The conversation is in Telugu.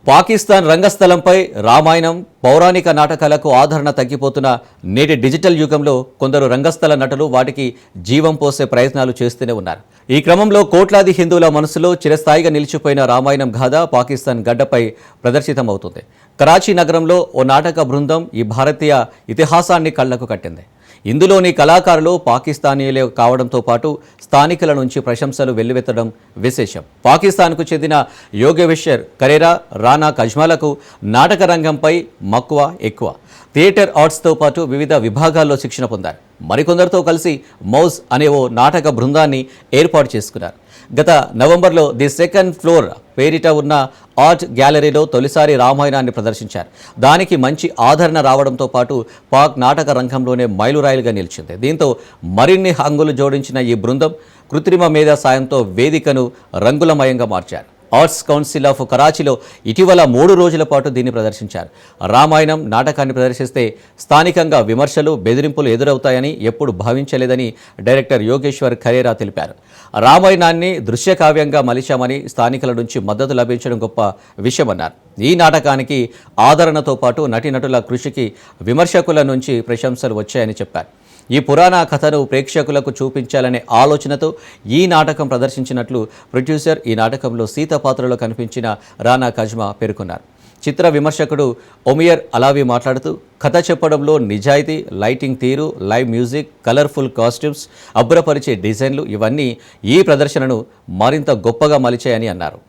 పాకిస్తాన్ రంగస్థలంపై రామాయణం పౌరాణిక నాటకాలకు ఆదరణ తగ్గిపోతున్న నేటి డిజిటల్ యుగంలో కొందరు రంగస్థల నటులు వాటికి జీవం పోసే ప్రయత్నాలు చేస్తూనే ఉన్నారు. ఈ క్రమంలో కోట్లాది హిందువుల మనసులో చిరస్థాయిగా నిలిచిపోయిన రామాయణం గాథ పాకిస్తాన్ గడ్డపై ప్రదర్శితమవుతుంది. కరాచీ నగరంలో ఓ నాటక బృందం ఈ భారతీయ ఇతిహాసాన్ని కళ్లకు కట్టింది. ఇందులోని కళాకారులు పాకిస్తానీయులే కావడంతో పాటు స్థానికుల నుంచి ప్రశంసలు వెల్లువెత్తడం విశేషం. పాకిస్తాన్కు చెందిన యోగేశ్వర్ కరేరా, రానా కజ్మాలకు నాటక రంగంపై మక్కువ ఎక్కువ. థియేటర్ ఆర్ట్స్తో పాటు వివిధ విభాగాల్లో శిక్షణ పొందారు. మరికొందరితో కలిసి మౌజ్ అనే ఓ నాటక బృందాన్ని ఏర్పాటు చేసుకున్నారు. గత నవంబర్లో ది సెకండ్ ఫ్లోర్ పేరిట ఉన్న ఆర్ట్ గ్యాలరీలో తొలిసారి రామాయణాన్ని ప్రదర్శించారు. దానికి మంచి ఆదరణ రావడంతో పాటు పాక్ నాటక రంగంలోనే మైలురాయిలుగా నిలిచింది. దీంతో మరిన్ని హంగులు జోడించిన ఈ బృందం కృత్రిమ మేధ సాయంతో వేదికను రంగులమయంగా మార్చారు. ఆర్ట్స్ కౌన్సిల్ ఆఫ్ కరాచీలో ఇటీవల 3 రోజుల పాటు దీన్ని ప్రదర్శించారు. రామాయణం నాటకాన్ని ప్రదర్శిస్తే స్థానికంగా విమర్శలు, బెదిరింపులు ఎదురవుతాయని ఎప్పుడు భావించలేదని డైరెక్టర్ యోగేశ్వర్ ఖరేరా తెలిపారు. రామాయణాన్ని దృశ్యకావ్యంగా మలిచామని స్థానికుల నుంచి మద్దతు లభించడం గొప్ప విషయమన్నారు. ఈ నాటకానికి ఆదరణతో పాటు నటీనటుల కృషికి విమర్శకుల నుంచి ప్రశంసలు వచ్చాయని చెప్పారు. ఈ పురాణ కథను ప్రేక్షకులకు చూపించాలనే ఆలోచనతో ఈ నాటకం ప్రదర్శించినట్లు ప్రొడ్యూసర్, ఈ నాటకంలో సీత పాత్రలో కనిపించిన రానా కజ్మా పేర్కొన్నారు. చిత్ర విమర్శకుడు ఒమియర్ అలావి మాట్లాడుతూ కథ చెప్పడంలో నిజాయితీ, లైటింగ్ తీరు, లైవ్ మ్యూజిక్, కలర్ఫుల్ కాస్ట్యూమ్స్, అబ్బురపరిచే డిజైన్లు ఇవన్నీ ఈ ప్రదర్శనను మరింత గొప్పగా మలిచాయని అన్నారు.